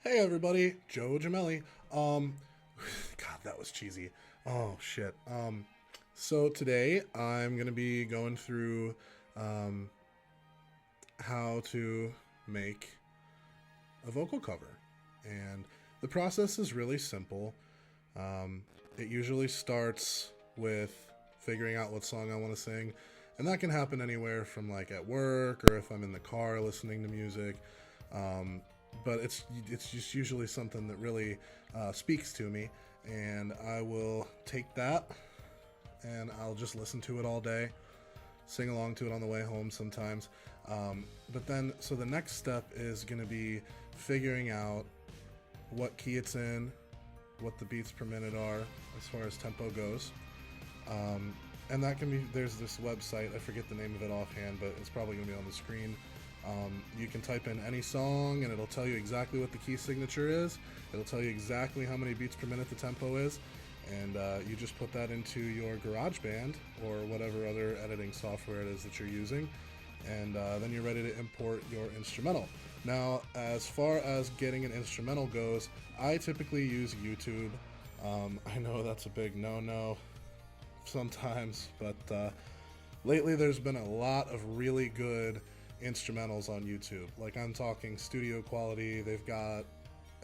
Hey everybody, Joe Gemelli. Um, God, that was cheesy. Oh shit. So today I'm gonna be going through um, how to make a vocal cover, and the process is really simple. Um, it usually starts with figuring out what song I want to sing, and that can happen anywhere from like at work or if I'm in the car listening to music. Um, but it's just usually something that really speaks to me, and I will take that and I'll just listen to it all day, sing along to it on the way home sometimes. But then, so the next step is going to be figuring out what key it's in, what the beats per minute are as far as tempo goes. Um, and that can be, there's this website, I forget the name of it offhand, but it's probably going to be on the screen. You can type in any song and it'll tell you exactly what the key signature is. It'll tell you exactly how many beats per minute the tempo is. And you just put that into your GarageBand or whatever other editing software it is that you're using. And then you're ready to import your instrumental. Now, as far as getting an instrumental goes, I typically use YouTube. I know that's a big no no sometimes, but lately there's been a lot of really good instrumentals on YouTube. Like, I'm talking studio quality. They've got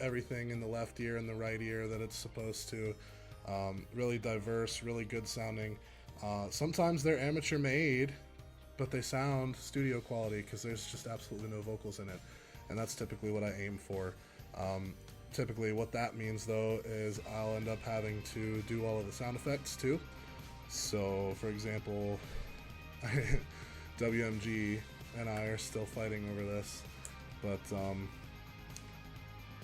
everything in the left ear and the right ear that it's supposed to. Really diverse, really good sounding. Sometimes they're amateur made, but they sound studio quality because there's just absolutely no vocals in it. And that's typically what I aim for. Typically, what that means though is I'll end up having to do all of the sound effects too. So, for example, WMG and I are still fighting over this, but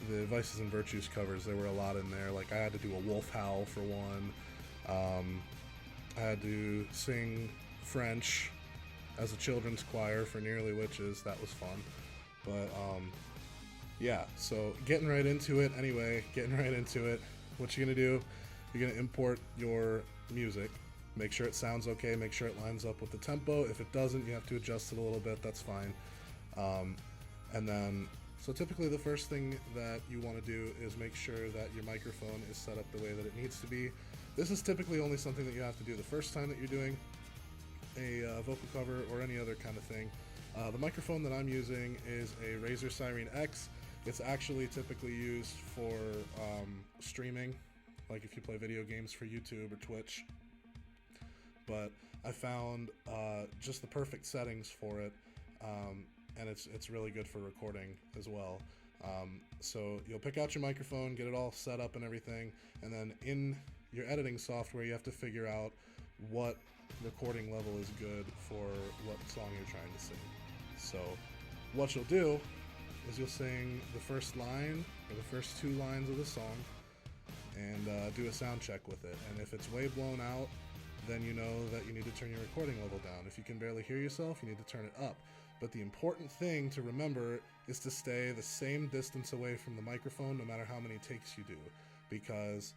the Vices and Virtues covers, there were a lot in there. Like, I had to do a wolf howl for one. I had to sing French as a children's choir for Nearly Witches. That was fun. But yeah, so getting right into it anyway, getting right into it. What you're going to do, you're going to import your music. Make sure it sounds okay, make sure it lines up with the tempo. If it doesn't, you have to adjust it a little bit, that's fine. And then, so typically the first thing that you want to do is make sure that your microphone is set up the way that it needs to be. This is typically only something that you have to do the first time that you're doing a vocal cover or any other kind of thing. The microphone that I'm using is a Razer Sirene X. It's actually typically used for streaming, like if you play video games for YouTube or Twitch. But I found just the perfect settings for it, and it's really good for recording as well. So you'll pick out your microphone, get it all set up and everything, and then in your editing software you have to figure out what recording level is good for what song you're trying to sing. So what you'll do is you'll sing the first line or the first two lines of the song and do a sound check with it. And if it's way blown out, then you know that you need to turn your recording level down. If you can barely hear yourself, you need to turn it up. But the important thing to remember is to stay the same distance away from the microphone no matter how many takes you do, because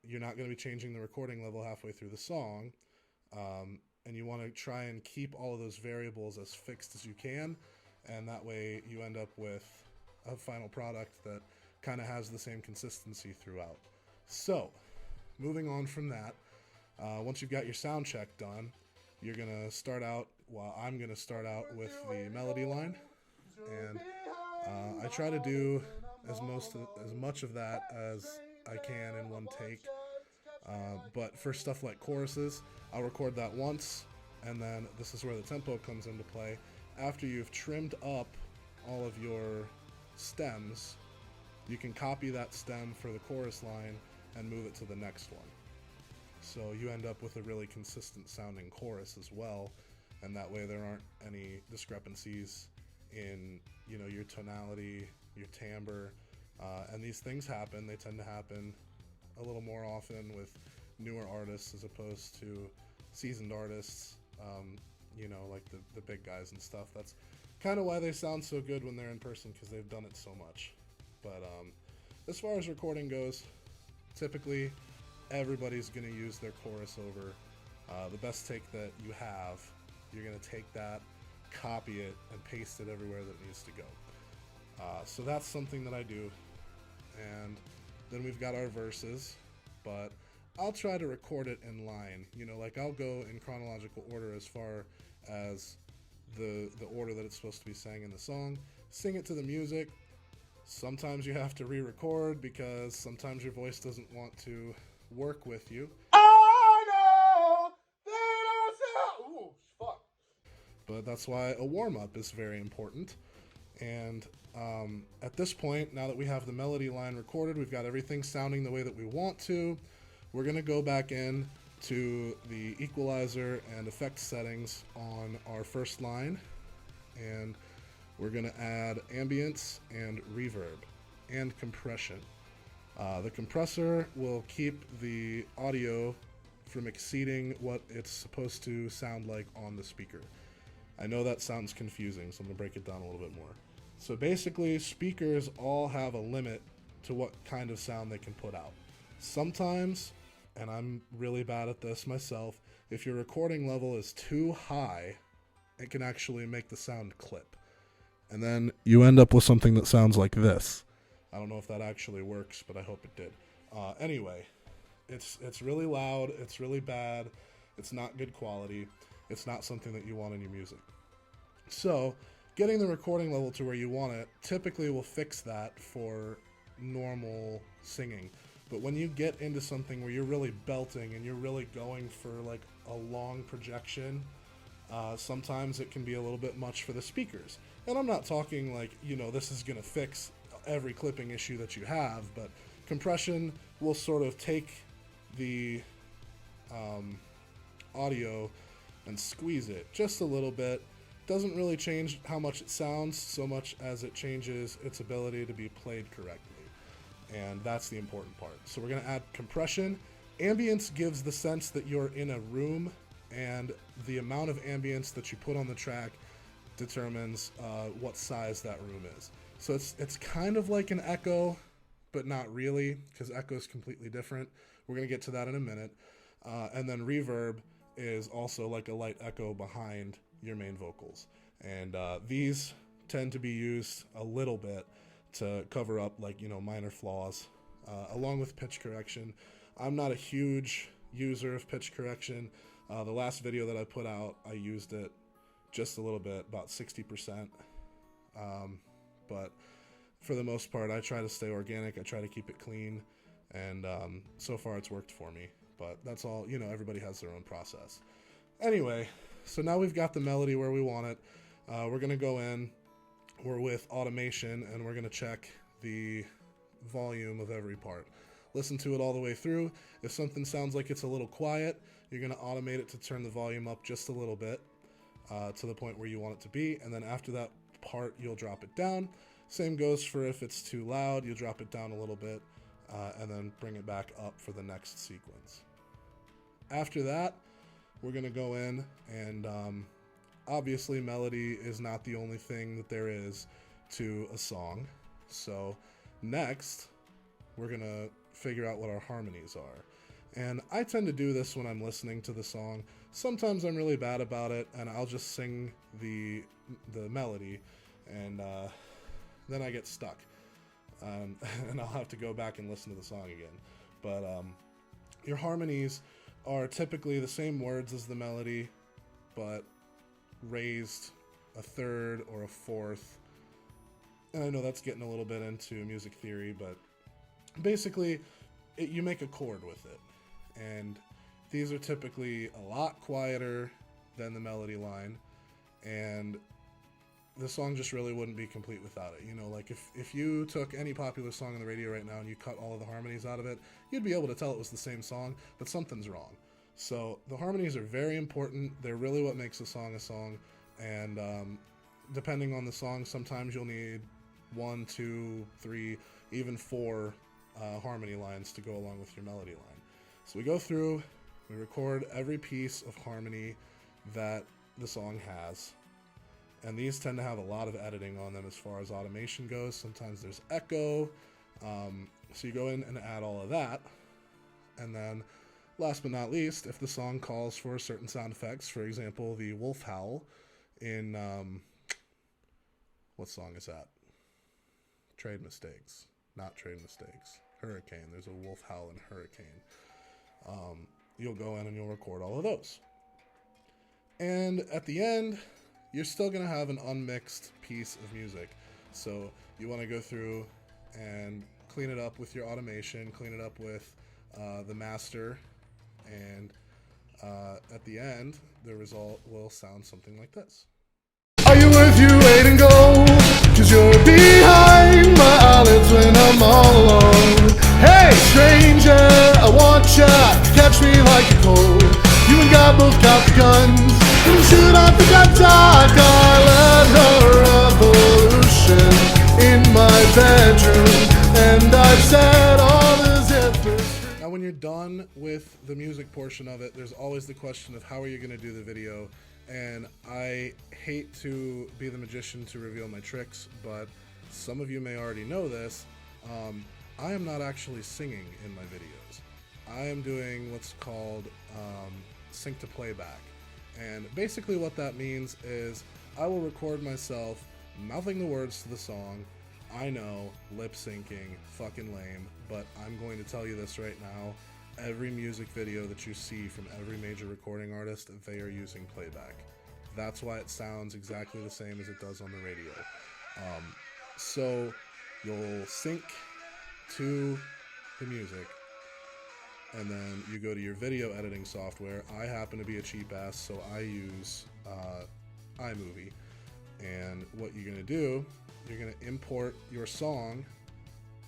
you're not going to be changing the recording level halfway through the song, and you want to try and keep all of those variables as fixed as you can, and that way you end up with a final product that kind of has the same consistency throughout. So, moving on from that, once you've got your sound check done, you're gonna start out. Well, I'm gonna start out with the melody line, and I try to do as much of that as I can in one take. But for stuff like choruses, I'll record that once, and then this is where the tempo comes into play. After you've trimmed up all of your stems, you can copy that stem for the chorus line and move it to the next one. So you end up with a really consistent sounding chorus as well, and that way there aren't any discrepancies in, you know, your tonality, your timbre, and these things happen. They tend to happen a little more often with newer artists as opposed to seasoned artists, you know, like the big guys and stuff. That's kind of why they sound so good when they're in person, because they've done it so much. But as far as recording goes, typically everybody's going to use their chorus over. The best take that you have, you're going to take that, copy it, and paste it everywhere that it needs to go. So that's something that I do. And then we've got our verses, but I'll try to record it in line. Like I'll go in chronological order as far as the order that it's supposed to be sang in the song, sing it to the music. Sometimes you have to re-record because sometimes your voice doesn't want to work with you. I know they don't sound. Ooh, fuck. But that's why a warm-up is very important. And at this point, now that we have the melody line recorded, we've got everything sounding the way that we want to, we're going to go back in to the equalizer and effect settings on our first line, and we're going to add ambience and reverb and compression. The compressor will keep the audio from exceeding what it's supposed to sound like on the speaker. I know that sounds confusing, so I'm going to break it down a little bit more. So basically, speakers all have a limit to what kind of sound they can put out. Sometimes, and I'm really bad at this myself, if your recording level is too high, it can actually make the sound clip. And then you end up with something that sounds like this. I don't know if that actually works, but I hope it did. Anyway, it's really loud, it's really bad, it's not good quality, it's not something that you want in your music. So, getting the recording level to where you want it typically will fix that for normal singing. But when you get into something where you're really belting and you're really going for like a long projection, sometimes it can be a little bit much for the speakers. And I'm not talking like, this is going to fix every clipping issue that you have, but compression will sort of take the audio and squeeze it just a little bit. Doesn't really change how much it sounds so much as it changes its ability to be played correctly. And that's the important part. So we're going to add compression. Ambience gives the sense that you're in a room, and the amount of ambience that you put on the track determines what size that room is. So it's kind of like an echo, but not really, because echo is completely different. We're going to get to that in a minute. And then reverb is also like a light echo behind your main vocals. And these tend to be used a little bit to cover up minor flaws, along with pitch correction. I'm not a huge user of pitch correction. The last video that I put out, I used it just a little bit, about 60%. But for the most part, I try to stay organic. I try to keep it clean, and so far it's worked for me. But that's all, everybody has their own process. Anyway, so now we've got the melody where we want it. We're going to go in, we're with automation, and we're going to check the volume of every part. Listen to it all the way through. If something sounds like it's a little quiet, you're going to automate it to turn the volume up just a little bit to the point where you want it to be, and then after that part, you'll drop it down. Same goes for if it's too loud, you'll drop it down a little bit, and then bring it back up for the next sequence. After that, we're going to go in and obviously melody is not the only thing that there is to a song. So next, we're going to figure out what our harmonies are. And I tend to do this when I'm listening to the song. Sometimes I'm really bad about it, and I'll just sing the melody, and then I get stuck. And I'll have to go back and listen to the song again. But your harmonies are typically the same words as the melody, but raised a third or a fourth. And I know that's getting a little bit into music theory, but basically you make a chord with it. And these are typically a lot quieter than the melody line, and the song just really wouldn't be complete without it. Like if you took any popular song on the radio right now and you cut all of the harmonies out of it, you'd be able to tell it was the same song, but something's wrong. So the harmonies are very important. They're really what makes a song, and depending on the song, sometimes you'll need 1, 2, 3, even 4 harmony lines to go along with your melody line. So we go through, we record every piece of harmony that the song has, and these tend to have a lot of editing on them as far as automation goes. Sometimes there's echo, so you go in and add all of that, and then last but not least, if the song calls for certain sound effects, for example, the wolf howl in, what song is that? Trade Mistakes. Not Trade Mistakes. Hurricane. There's a wolf howl in Hurricane. You'll go in and you'll record all of those. And at the end, you're still going to have an unmixed piece of music. So you want to go through and clean it up with your automation, clean it up with the master, and at the end, the result will sound something like this. Are you with you, wait and go? Cause you're behind my eyelids when I'm all alone. Hey stranger, I want ya to catch me like a cold. You and God both got the guns, and shoot off the dark. I led a revolution in my bedroom, and I've said all the zippers. Now when you're done with the music portion of it, there's always the question of how are you going to do the video. And I hate to be the magician to reveal my tricks, but some of you may already know this. I am not actually singing in my videos. I am doing what's called sync to playback. And basically what that means is I will record myself mouthing the words to the song. I know, lip syncing, fucking lame, but I'm going to tell you this right now. Every music video that you see from every major recording artist, they are using playback. That's why it sounds exactly the same as it does on the radio. So you'll sync to the music, and then you go to your video editing software. I happen to be a cheap ass, so I use iMovie. And what you're gonna do, you're gonna import your song.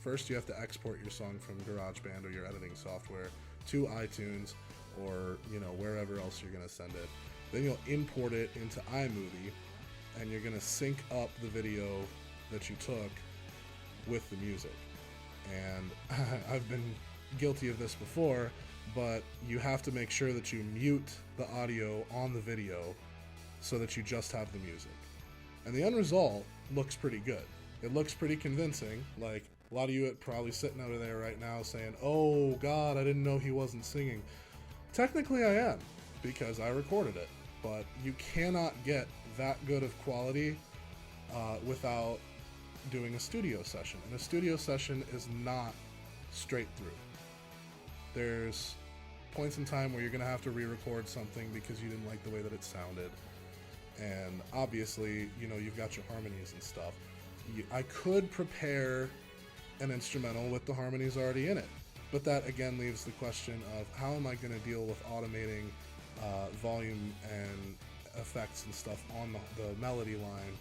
First, you have to export your song from GarageBand or your editing software to iTunes or wherever else you're gonna send it. Then you'll import it into iMovie, and you're gonna sync up the video that you took with the music. And I've been guilty of this before, but you have to make sure that you mute the audio on the video so that you just have the music. And the end result looks pretty good. It looks pretty convincing. Like, a lot of you are probably sitting over there right now saying, oh God, I didn't know he wasn't singing. Technically I am, because I recorded it, but you cannot get that good of quality without doing a studio session. And a studio session is not straight through. There's points in time where you're gonna have to re-record something because you didn't like the way that it sounded. And obviously, you've got your harmonies and stuff. I could prepare an instrumental with the harmonies already in it, but that again leaves the question of how am I going to deal with automating volume and effects and stuff on the melody line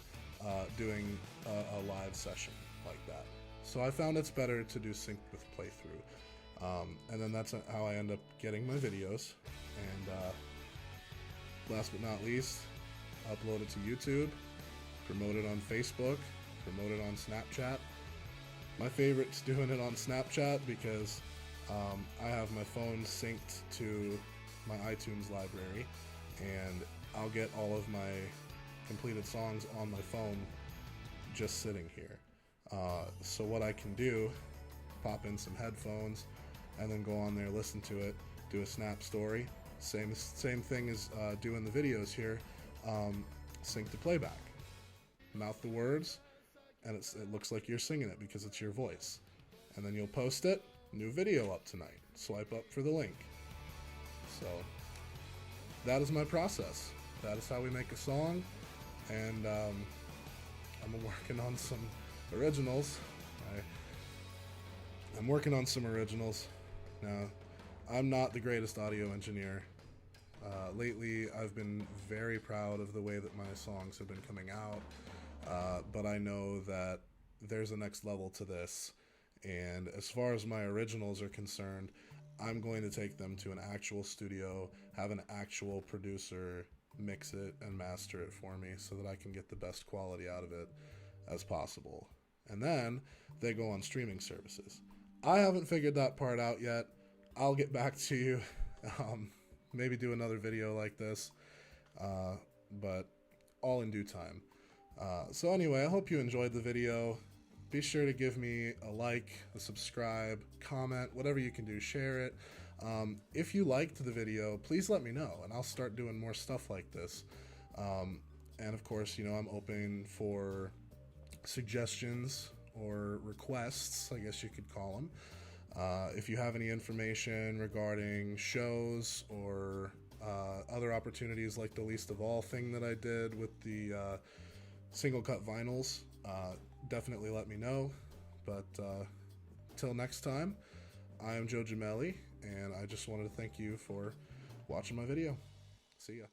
doing a live session like that. So I found it's better to do sync with playthrough, and then that's how I end up getting my videos. And last but not least, upload it to YouTube, promote it on Facebook, promote it on Snapchat. My favorite's doing it on Snapchat because I have my phone synced to my iTunes library, and I'll get all of my completed songs on my phone just sitting here. So what I can do, pop in some headphones, and then go on there, listen to it, do a snap story. Same thing as doing the videos here. Sync to playback. Mouth the words, and it looks like you're singing it because it's your voice. And then you'll post it, new video up tonight. Swipe up for the link. So that is my process. That is how we make a song. And I'm working on some originals. I'm working on some originals. Now, I'm not the greatest audio engineer. Lately, I've been very proud of the way that my songs have been coming out, but I know that there's a next level to this, and as far as my originals are concerned, I'm going to take them to an actual studio, have an actual producer mix it and master it for me so that I can get the best quality out of it as possible. And then they go on streaming services. I haven't figured that part out yet. I'll get back to you. Maybe do another video like this, but all in due time. So anyway, I hope you enjoyed the video. Be sure to give me a like, a subscribe, comment, whatever you can do, share it. If you liked the video, please let me know, and I'll start doing more stuff like this. And of course, I'm open for suggestions or requests, I guess you could call them. If you have any information regarding shows or other opportunities like the Least of All thing that I did with the single cut vinyls, definitely let me know. But till next time, I am Joe Gemelli, and I just wanted to thank you for watching my video. See ya.